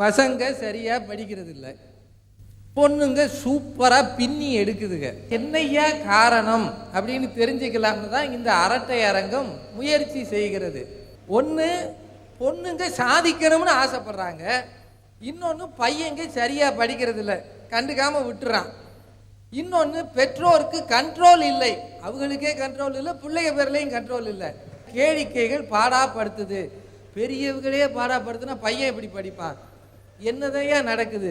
பசங்க சரியாக படிக்கிறது இல்லை, பொண்ணுங்க சூப்பராக பின்னி எடுக்குதுங்க. என்னையா காரணம் அப்படின்னு தெரிஞ்சுக்கலாம்னு தான் இந்த அரட்டை அரங்கம் முயற்சி செய்கிறது. ஒன்று, பொண்ணுங்க சாதிக்கணும்னு ஆசைப்படுறாங்க. இன்னொன்று, பையங்க சரியாக படிக்கிறது இல்லை, கண்டுக்காமல் விட்டுறான். இன்னொன்று, பெற்றோருக்கு கண்ட்ரோல் இல்லை, அவங்களுக்கே கண்ட்ரோல் இல்லை, பிள்ளைங்க பேர்லையும் கண்ட்ரோல் இல்லை. கேளிக்கைகள் பாடாப்படுத்துது. பெரியவங்களே பாடாப்படுத்துனா பையன் எப்படி படிப்பான்? என்னதையா நடக்குது?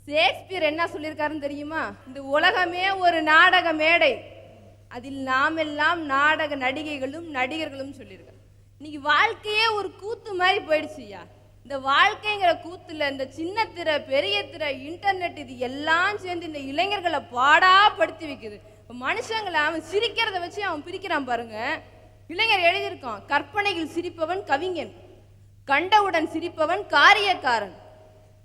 ஷேக்ஸ்பியர் என்ன சொல்லியிருக்காருன்னு தெரியுமா? இந்த உலகமே ஒரு நாடக மேடை, அதில் நாமெல்லாம் நாடக நடிகைகளும் நடிகர்களும் சொல்லியிருக்காரு. இன்னைக்கு வாழ்க்கையே ஒரு கூத்து மாதிரி போயிடுச்சுயா. இந்த வாழ்க்கைங்கிற கூத்துல இந்த சின்ன திரை, பெரிய திரை, இன்டர்நெட், இது எல்லாம் சேர்ந்து இந்த இளைஞர்களை பாடாப்படுத்தி வைக்குது. மனுஷங்களை அவன் சிரிக்கிறத வச்சு அவன் பிரிக்கிறான் பாருங்க. இளைஞர் எழுதியிருக்கான், கற்பனையில் சிரிப்பவன் கவிஞன், கண்டவுடன் சிரிப்பவன் காரியக்காரன்,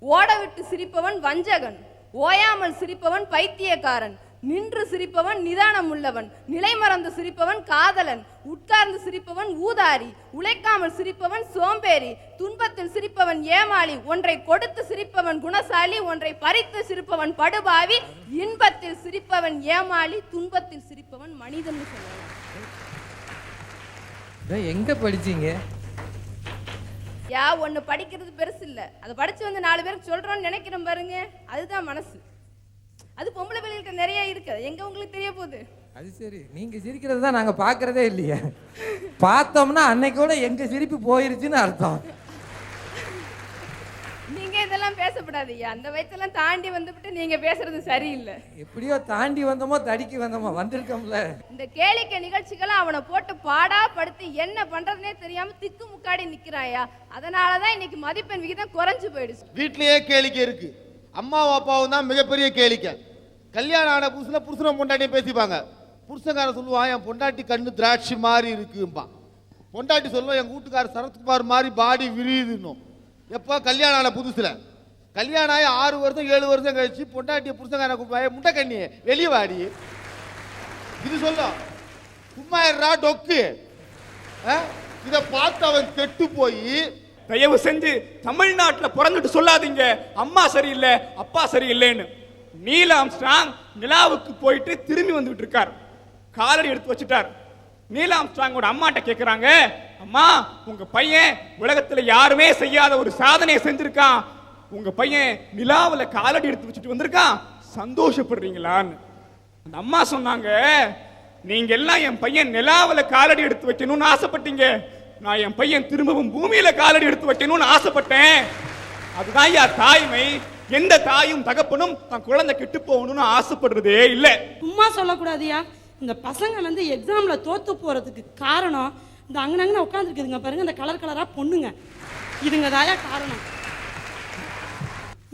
ஓடவிட்டு சிரிப்பவன் வஞ்சகன், ஓயாமல் சிரிப்பவன் பைத்தியக்காரன், நின்று சிரிப்பவன் நிதானம் உள்ளவன், நிலை மறந்து சிரிப்பவன் காதலன், உட்கார்ந்து சிரிப்பவன் ஊதாரி, உழைக்காமல் சிரிப்பவன் சோம்பேறி, துன்பத்தில் சிரிப்பவன் ஏமாளி, ஒன்றை கொடுத்து சிரிப்பவன் குணசாலி, ஒன்றை பறித்து சிரிப்பவன் படுபாவி, இன்பத்தில் சிரிப்பவன் ஏமாளி, துன்பத்தில் சிரிப்பவன் மனிதன் சொல்லுவாங்க. எங்க படிச்சீங்க? யா, ஒன்று படிக்கிறது பெருசு இல்லை, அதை படிச்சு வந்து 4 பேருக்கு சொல்றோம்னு நினைக்கிறோம் பாருங்க, அதுதான் மனசு. அது பொம்பளை பிள்ளைகிட்ட நிறைய இருக்கு, எங்க உங்களுக்கு தெரிய போகுது? அது சரி, நீங்க சிரிக்கிறது தான் நாங்க பாக்குறதே இல்லையே. பார்த்தோம்னா அன்னைக்கோட எங்க சிரிப்பு போயிருச்சுன்னு அர்த்தம். நீங்க இதெல்லாம் பேசப்படாதீங்க, அந்த வயசெல்லாம் தாண்டி வந்துவிட்டு நீங்க பேசுறது சரியில்லை. எப்படியோ தாண்டி வந்தோமோ தடிக்கு வந்தோமோ வந்திருக்கோம்ல. இந்த கேளிக்கை நிகழ்ச்சிகளை அவனை போட்டு பாடாப்படுத்தி என்ன பண்றதுனே தெரியாம திக்கு முக்காடி நிக்கிறாயா. அதனாலதான் இன்னைக்கு மதிப்பெண் விகிதம் குறைஞ்சு போயிடுச்சு. வீட்லயே கேளிக்கை இருக்கு, அம்மாவும் அப்பாவும் தான் மிகப்பெரிய கேளிக்கை. கல்யாணம் ஆன புதுசுல புருஷனும் பொண்டாட்டியும் பேசிப்பாங்க. புருஷங்காரன் சொல்லுவான், என் பொண்டாட்டி கண்ணு திராட்சை மாதிரி இருக்கும்பான். பொண்டாட்டி சொல்லுவான், என் வீட்டுக்காரர் சரத்குமார் மாதிரி பாடி விரியுதுன்னும். எப்போ? கல்யாணம் ஆன புதுசுல. கல்யாணம் ஆகி 6 வருஷம் 7 வருஷம் கழிச்சு பொண்டாட்டிய புருஷங்காரன் கூப்பிடுவாங்க, முட்டை கண்ணி வெளியே வாடி. இது சொல்லும், சும்மா இருடா டொக்கு. இதை பார்த்து அவன் கெட்டு போய், தயவு செஞ்சு தமிழ்நாட்டில் பிறந்துட்டு சொல்லாதீங்க அம்மா சரியில்லை அப்பா சரியில்லைன்னு. நீல் ஆம்ஸ்ட்ராங் நிலாவுக்கு போயிட்டு திரும்பி வந்துட்டு இருக்கார், காலடி எடுத்து வச்சுட்டார். நீல் ஆம்ஸ்ட்ராங்கோட அம்மாட்ட கேட்கிறாங்க, அம்மா உங்க பையன் உலகத்துல யாருமே செய்யாத ஒரு சாதனையை செஞ்சிருக்கான், உங்க பையன் நிலாவுல காலடி எடுத்து வச்சுட்டு வந்திருக்கான், சந்தோஷப்படுறீங்களான்னு. அந்த அம்மா சொன்னாங்க, நீங்க எல்லாம் என் பையன் நிலாவுல காலடி எடுத்து வைக்கணும்னு ஆசைப்பட்டீங்க, நான் என் பையன் திரும்பவும் பூமியில காலடி எடுத்து வைக்கணும்னு ஆசைப்பட்டேன். அதுதான் யா தாய்மை. எந்த தாயும் தகப்பனும் தன் குழந்தை கெட்டு போகணும்னு ஆசைப்படுறதே இல்லை. சும்மா சொல்லக்கூடாதியா. இந்த பசங்க வந்து எக்ஸாம்ல தோத்து போறதுக்கு காரணம் இந்த அங்கனங்க உட்காந்துருக்குதுங்க பாருங்க, இந்த கலர் கலரா பொண்ணுங்க, இதுங்க தாயா காரணம்.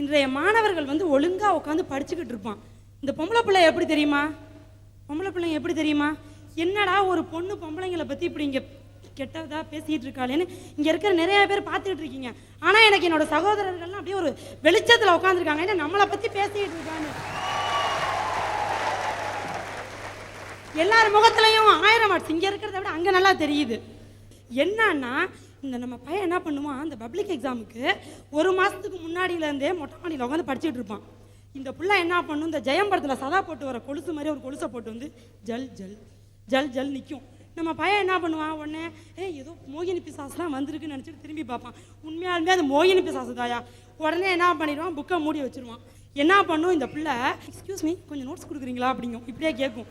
இன்றைய மாணவர்கள் வந்து ஒழுங்கா உட்காந்து படிச்சுக்கிட்டு இருப்பான். இந்த பொம்பளை பிள்ளை எப்படி தெரியுமா? பொம்பளை பிள்ளைங்க எப்படி தெரியுமா? என்னடா ஒரு பொண்ணு பொம்பளைங்களை பத்தி இப்படி இங்க கெட்டதா பேசிட்டு இருக்காளேன்னு இங்க இருக்கிற நிறைய பேர் பார்த்துட்டு இருக்கீங்க. ஆனா எனக்கு என்னோட சகோதரர்கள்லாம் அப்படியே ஒரு வெளிச்சத்துல உட்காந்துருக்காங்க, ஏன்னா நம்மளை பத்தி பேசிட்டு இருக்காங்க. எல்லார் முகத்திலையும் 1000 வாட்ஸ், இங்க இருக்கிறத விட அங்க நல்லா தெரியுது. என்னன்னா, இந்த நம்ம பையன் என்ன பண்ணுவான், அந்த பப்ளிக் எக்ஸாமுக்கு 1 மாசத்துக்கு முன்னாடியில இருந்தே மொட்டை மாடியில் உட்காந்து படிச்சுட்டு இருப்பான். இந்த பிள்ளை என்ன பண்ணும், இந்த ஜெயம் படத்துல சதா போட்டு வர கொலுசு மாதிரி ஒரு கொலுசை போட்டு வந்து ஜல் ஜல் ஜல் ஜல் நிற்கும். நம்ம பையன் என்ன பண்ணுவான், உடனே ஏதோ மோகினி பிசாசுலாம் வந்திருக்குன்னு நினச்சிட்டு திரும்பி பார்ப்பான். உண்மையாலுமே அது மோகினி பிசாசு தாயா. உடனே என்ன பண்ணிடுவான், புக்கை மூடி வச்சிருவான். என்ன பண்ணும் இந்த பிள்ளை, எக்ஸ்கியூஸ் மீ கொஞ்சம் நோட்ஸ் கொடுக்குறீங்களா அப்படிங்கும். இப்படியே கேட்கும்.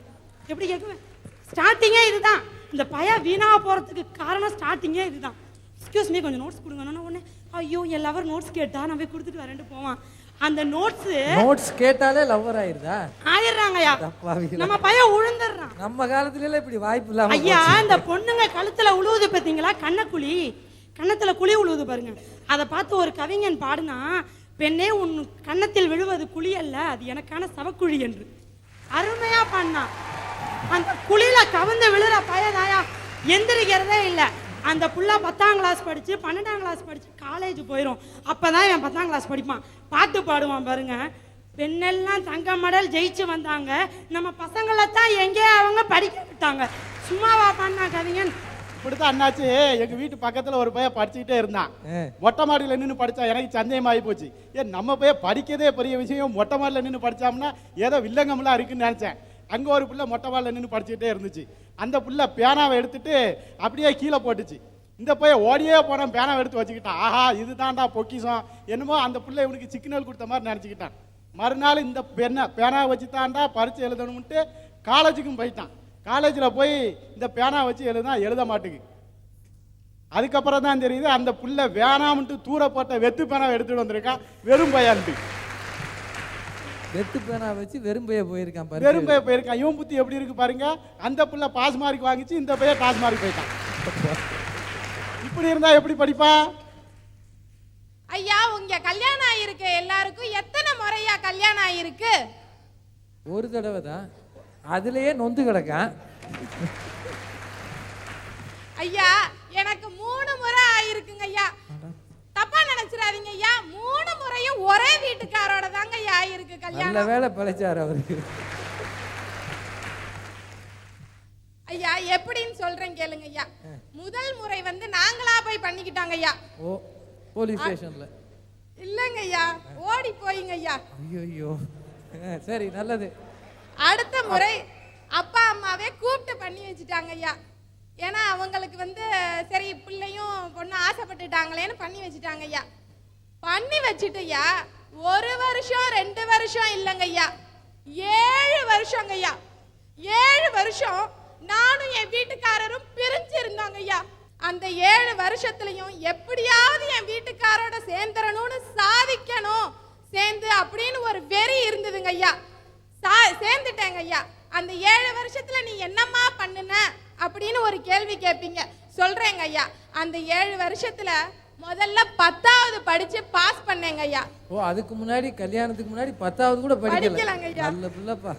எப்படி கேட்குவேன்? ஸ்டார்டிங்கே இதுதான். இந்த பையன் வீணா போகிறதுக்கு காரணம் ஸ்டார்டிங்கே இதுதான். எக்ஸ்கியூஸ் மீ கொஞ்சம் நோட்ஸ் கொடுங்கன்னு உடனே ஐயோ என் லவர் நோட்ஸ் கேட்டா நான் போய் கொடுத்துட்டு வரேன்ட்டு போவான். அந்த நோட்ஸ் கேட்டாலே லவ்வர் ஆயிருதா? ஆயிடுறாங்கய்யா. நம்ம பையன் உழுந்துடுறான். நம்ம காலத்துல எல்லாம் இப்படி வாய்ப்பு இல்ல ஐயா. இந்த பொண்ணுங்க கழுத்துல உழுவுது பார்த்தீங்களா, கண்ணக்குழி, கன்னத்துல குழி உழுவுது பாருங்க. அதை பார்த்து ஒரு கவிஞன் பாடுனா, பெண்ணே உன் கன்னத்தில் விழுவது குழி அல்ல, அது எனக்கான சவக்குழி என்று அருமையா பண்ணா. அந்த குழியில கவிழ்ந்து விழுற பையனாயா எந்திரிக்கிறதே இல்லை. அந்த புள்ள 10ஆம் கிளாஸ் படிச்சு 12ஆம் கிளாஸ் படிச்சு காலேஜ் போயிடும். அப்பதான் இவன் 10ஆம் கிளாஸ் படிப்பான். பாட்டு பாடுவான் பாருங்க, பெண்ணெல்லாம் தங்க மெடல் ஜெயிச்சு வந்தாங்க, நம்ம பசங்களை தான் எங்கே அவங்க படிக்க விட்டாங்க. சும்மாவா பண்ணா கவிஞன்? இப்படித்தான் அண்ணாச்சு. எங்க வீட்டு பக்கத்துல ஒரு பையன் படிச்சுக்கிட்டே இருந்தான். மொட்டை மாடியில நின்று படிச்சா. எனக்கு சந்தேகமாகி போச்சு. நம்ம பையன் படிக்கதே பெரிய விஷயம், மொட்டை மாடியில நின்று படிச்சோம்னா ஏதோ வில்லங்கம்லாம் இருக்குன்னு நினைச்சேன். அங்க ஒரு பிள்ளை மொட்டை மாடியில நின்று படிச்சுக்கிட்டே இருந்துச்சு. அந்த பிள்ளை பேனாவை எடுத்துட்டு அப்படியே கீழே போட்டுச்சு. இந்த பையன் ஓடியே போனான், பேனாவை எடுத்து வச்சுக்கிட்டான். ஆஹா இதுதான்டா பொக்கிஷம் என்னமோ அந்த பிள்ளை இவனுக்கு சிக்னல் கொடுத்த மாதிரி நினச்சிக்கிட்டான். மறுநாள் இந்த பேனாவை வச்சு தான்டா பரீட்சை எழுதணும்ட்டு காலேஜுக்கும் போயிட்டான். காலேஜில் போய் இந்த பேனாவை வச்சு எழுத மாட்டேங்குது. அதுக்கப்புறம் தான் தெரியுது அந்த பிள்ளை வேணாம்ட்டு தூர போட்ட வெத்து பேனாவை எடுத்துட்டு வந்திருக்கான். வெறும் பையான்ட்டு வெத்து பேனா வச்சு வெறும் பைய போயிருக்கான். வெறும் பைய போயிருக்கான். இவன் புத்தி எப்படி இருக்கு பாருங்க. அந்த பிள்ளை பாஸ் மார்க் வாங்கிச்சு, இந்த பையன் டாஸ் மார்க் போயிட்டான். இப்படி இருந்தா எப்படி படிப்பான்? ஐயா உங்க கல்யாணம் ஆயிருக்கு எல்லாருக்கும் எத்தனை முறையா கல்யாணம் ஆயிருக்கு? ஒரு தடவை தான். அதுலயே நொந்து கிடக்கான். ஐயா எனக்கு 3 முறை ஆயிருக்குங்க ஐயா. தப்பா நினைச்சிடாதீங்க ஐயா, 3 முறையும் ஒரே வீட்டுக்காரோட தாங்க ஐயா ஆயிருக்கு கல்யாணம். நல்ல வேலை பழைச்சாரு அவருக்கு. ஐயா எப்படின்னு சொல்றேன் கேளுங்க ஐயா. முதல் முறை வந்து நாங்களா போய் பண்ணிக்கிட்டாங்க ஐயா. ஓ போலீஸ் ஸ்டேஷன்ல? இல்லங்க ஐயா, ஓடி போயிங்க ஐயா. ஐயோ சரி நல்லது. அடுத்த முறை அப்பா அம்மாவே கூப்பிட்டு பண்ணி வச்சுட்டாங்க ஐயா. ஏன்னா அவங்களுக்கு வந்து சரி பிள்ளையும் பொண்ணு ஆசைப்பட்டுட்டாங்களேன்னு பண்ணி வச்சுட்டாங்க ஐயா. பண்ணி வச்சுட்டு ஐயா 1 வருஷம் 2 வருஷம் இல்லைங்க ஐயா, 7 வருஷங்க ஐயா. 7 வருஷம் நானும் என் வீட்டுக்காரரும் பிரிஞ்சு இருந்தாங்க ஐயா. அந்த 7 வருஷத்துலயும் எப்படியாவது என் வீட்டுக்காரோட சேர்ந்துடணும்னு சாதிக்கணும் சேர்ந்து அப்படின்னு ஒரு வெறி இருந்ததுங்க ஐயா. சேர்ந்துட்டேங்க ஐயா. அந்த 7 வருஷத்துல நீ என்னம்மா பண்ணுன அப்படின்னு ஒரு கேள்வி கேட்பீங்க. சொல்றேங்க ஐயா, அந்த 7 வருஷத்துல முதல்ல 10வது படிச்சு பாஸ் பண்ணேங்க ஐயா. ஓ அதுக்கு முன்னாடி கல்யாணத்துக்கு முன்னாடி 10வது கூட படிக்கலங்க ஐயா. நல்ல பிள்ளைப்பா.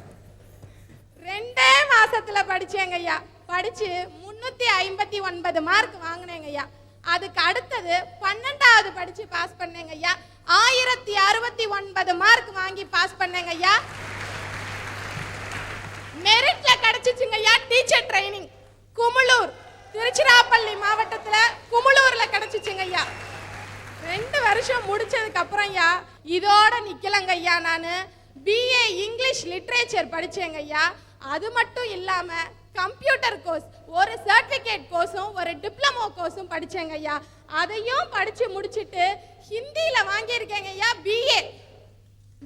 2 மாசத்துல படிச்சேங்க ஐயா. படிச்சு 359 மார்க் வாங்கினேங்க ஐயா. அதுக்கு அடுத்தது 12வது படிச்சு பாஸ் பண்ணேங்க ஐயா. 1069 மார்க் வாங்கி பாஸ் பண்ணேங்க ஐயா. மெரிட்ல கிடைச்சிச்சுங்க ஐயா டீச்சர் ட்ரைனிங். குமுளூர், திருச்சிராப்பள்ளி மாவட்டத்துல குமுளூர்ல கிடைச்சிச்சுங்க ஐயா. 2 வருஷம் முடிச்சதுக்கு அப்புறம் ஐயா இதோட நிக்கலங்க ஐயா. நான் BA இங்கிலீஷ் லிட்ரேச்சர் படிச்சேங்க ஐயா. அது மட்டும் இல்லாம கம்ப்யூட்டர் கோர்ஸ், ஒரு சர்டிபிகேட் கோர்ஸும் ஒரு டிப்ளமோ கோர்ஸும் படிச்சேங்க ஐயா. அதையும் படிச்சு முடிச்சிட்டு ஹிந்தியில வாங்கியிருக்கேங்க ஐயா.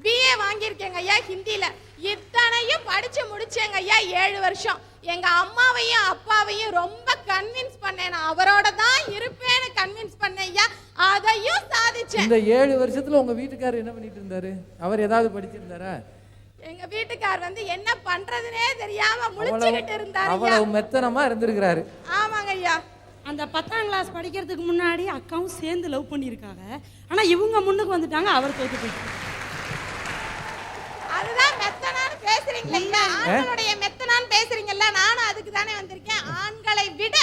BA வாங்கியிருக்கேங்க ஐயா ஹிந்தியில. இத்தனையும் படிச்சு முடிச்சேங்க ஐயா 7 வருஷம். எங்க அம்மாவையும் அப்பாவையும் ரொம்ப கன்வின்ஸ் பண்ணேன். நான் அவரோட தான் இருப்பேன்னு கன்வின்ஸ் பண்ணேன் ஐயா. அதையும் சாதிச்சேன். இந்த 7 வருஷத்துல உங்க வீட்டுக்காரர் என்ன பண்ணிட்டு இருந்தாரு? அவர் ஏதாவது படிச்சிருந்தாரா? எங்க வீட்டுக்காரர் வந்து என்ன பண்றதுனே தெரியாம முழிச்சுக்கிட்டு இருந்தாரு. அவ்வளவு மெத்தனமா இருந்திருக்கிறாரு. ஆமாங்க ஐயா. அந்த 10ஆம் கிளாஸ் படிக்கிறதுக்கு முன்னாடி அக்காவும் சேர்ந்து லவ் பண்ணியிருக்காங்க. ஆனா இவங்க முன்னுக்கு வந்துட்டாங்க, அவர் தோத்து போயிட்டாங்க. அதுதான் மெத்தனான்னு பேசுறீங்கல்ல, ஆண்களுடைய மெத்தனான்னு பேசுறீங்கல்ல, நானும் அதுக்கு தானே வந்திருக்கேன். ஆண்களை விட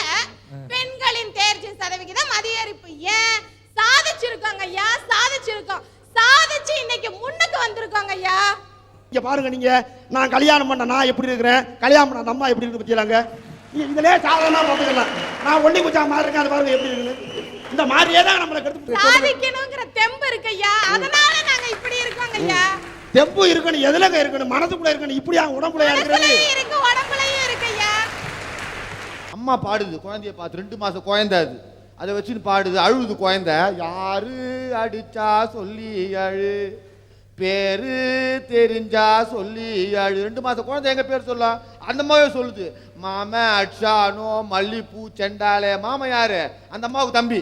பெண்களின் தேர்ச்சி சதவிகிதம் அதிகரிப்பு. ஏன் சாதிச்சிருக்கோங்க ஐயா, சாதிச்சிருக்கோம். சாதிச்சு இன்னைக்கு முன்னுக்கு வந்திருக்கோங்க ஐயா. இங்க பாருங்க, நீங்க நான் கல்யாணம் பண்ண நான் எப்படி இருக்கிறேன், கல்யாணம் பண்ண அம்மா எப்படி இருக்கு பத்தியலாங்க. இதுல சாதாரணமா பார்த்துக்கலாம். நான் ஒண்டி குச்சா மாதிரி இருக்கேன், அது பாருங்க எப்படி இருக்கு. இந்த மாதிரியே தான் நம்மளை கெடுத்து சாதிக்கணுங்கிற தெம்பு இருக்கு ஐயா. அதனால நாங்க இப்படி இருக்கோங்க ஐயா. தெம்பு இருக்கணும், எதுலங்க இருக்கணும், மனசுக்குள்ள இருக்கணும். இப்படியா உடம்புல இருக்கிறது இருக்கு, உடம்புலயும் இருக்கு ஐயா. அம்மா பாடுது குழந்தைய பார்த்து, 2 மாசம் குழந்தை அது. அதை வச்சுன்னு பாடுது, அழுது குழந்தை. யாரு அடிச்சா சொல்லி அழு, பேரு தெரிஞ்சா சொல்லி அழு. 2 மாசம் குழந்தை எங்க பேர் சொல்ல அந்த அம்மாவே சொல்லுது. மாம அட்சானோ மல்லிப்பூ செண்டாலே. மாமா யாரு? அந்த அம்மாவுக்கு தம்பி.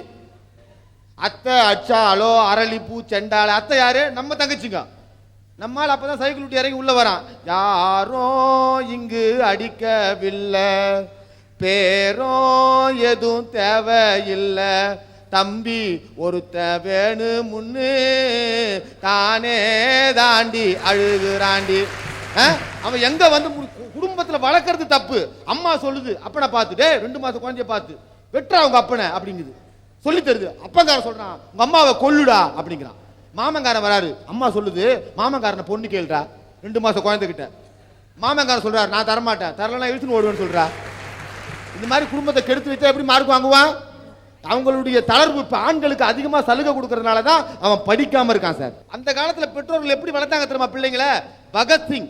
அத்தை அட்சாலோ அரளிப்பூ செண்டாலே. அத்தை யாரு? நம்ம தங்கச்சிங்க. நம்மால் அப்பதான் சைக்கிள் விட்டு இறங்கி உள்ள வரான். யாரோ இங்கு அடிக்கவில்லை, பேரோ எதுவும் தேவையில்லை, தம்பி ஒருத்த வேணு முன்னு தானே தாண்டி அழுகுறாண்டி. அவன் எங்க வந்து குடும்பத்துல வளர்க்கறது தப்பு. அம்மா சொல்லுது அப்பனை பார்த்துட்டு, 2 மாசம் குழந்தைய பார்த்து வெட்டுறா உங்க அப்பனை அப்படிங்குது, சொல்லி தருது. அப்பங்காரன் சொல்றான் உங்க அம்மாவை கொல்லுடா அப்படிங்கிறான். மாமங்காரன் வராரு, அம்மா சொல்லுது மாமங்காரனை பொண்ணு கேளுடா 2 மாசம் குழந்தை கிட்ட. மாமங்காரன் சொல்றாரு நான் தரமாட்டேன், தரலன்னா இழுத்துன்னு ஓடுவேன்னு சொல்றா. இந்த மாதிரி குடும்பத்தை கெடுத்து வச்சா எப்படி மார்க் வாங்குவான்? அவங்களுடைய தளர்வு இப்ப ஆண்களுக்கு அதிகமா சலுகை கொடுக்கறதுனால தான் அவன் படிக்காம இருக்கான் சார். அந்த காலத்துல பெற்றோர்கள் எப்படி வளர்த்தாங்க தெரியுமா பிள்ளைங்களை? பகத்சிங்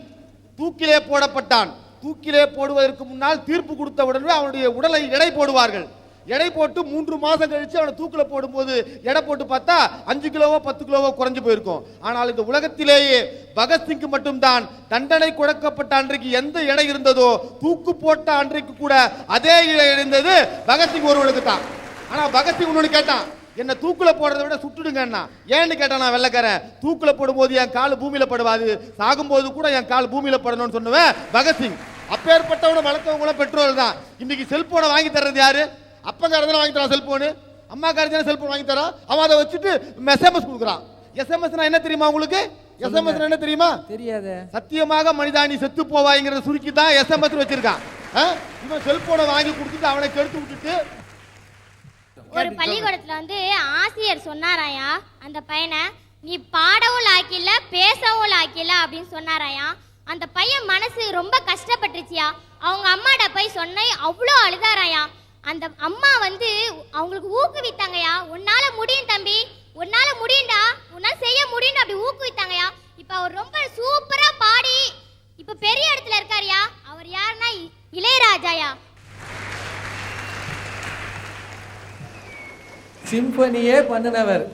தூக்கிலே போடப்பட்டான். தூக்கிலே போடுவதற்கு முன்னால் தீர்ப்பு கொடுத்த உடனே அவனுடைய உடலை எடை போடுவார்கள். எடை போட்டு 3 மாசம் கழிச்சு அவனை தூக்கில போடும்போது எடை போட்டு பார்த்தா 5 கிலோவோ 10 கிலோவோ குறைஞ்சு போயிருக்கும். ஆனால் இந்த உலகத்திலேயே பகத்சிங்க்கு மட்டும்தான் தண்டனை கொடுக்கப்பட்ட அன்றைக்கு எந்த எடை இருந்ததோ தூக்கு போட்ட அன்றைக்கு கூட அதே எடை இருந்தது பகத்சிங் ஒருவனுக்கு தான். ஆனா பகத்சிங் ஒன்று கேட்டான், என்ன தூக்குல போடுறதை விட சுட்டுடுங்கன்னா. ஏன்னு கேட்டான் நான் வெள்ளக்காரன், தூக்குல போடும்போது என் கால் பூமியில படுவாது, சாகும்போது கூட என் கால் பூமியில படணும்னு சொன்னவன் பகத்சிங். அப்பேற்பட்டவனை வளர்த்தவங்களும் பெற்றோர்கள் தான். இன்னைக்கு செல்போனை வாங்கி தர்றது யாரு? அப்பங்காரதான வாங்கி தரான் செல்போனு, அம்மாக்காரதான செல்போன் வாங்கி தரான். அவன் அதை வச்சுட்டு எஸ்எம்எஸ் கொடுக்குறான். எஸ்எம்எஸ் என்ன தெரியுமா உங்களுக்கு? எஸ்எம்எஸ் என்ன தெரியுமா? தெரியாது. சத்தியமாக மனிதா நீ செத்து போவாய்ங்கிறத சுருக்கி தான் எஸ்எம்எஸ் வச்சிருக்கான். இவன் செல்போனை வாங்கி கொடுத்துட்டு அவனை கெடுத்து விட்டுட்டு. ஒரு பள்ளிக்கூடத்துல வந்து ஆசிரியர் சொன்னாராயா அந்த பையனை, நீ பாடவும் லாக்கில்ல பேசவும் லாக்கில்ல அப்படின்னு சொன்னாராயா. அந்த பையன் மனசு ரொம்ப கஷ்டப்பட்டுருச்சியா. அவங்க அம்மாட்ட போய் சொன்ன அவ்வளோ அழுதாராயா. அந்த அம்மா வந்து அவங்களுக்கு ஊக்குவித்தாங்கயா. உன்னால முடியும் தம்பி, உன்னால முடியும்டா, உன்னால செய்ய முடியும் அப்படி ஊக்குவித்தாங்கயா. இப்ப அவர் ரொம்ப சூப்பரா பாடி இப்ப பெரிய இடத்துல இருக்காருயா. அவர் யாருன்னா இளையராஜாயா. சிம்பனியே பண்ணினவர்.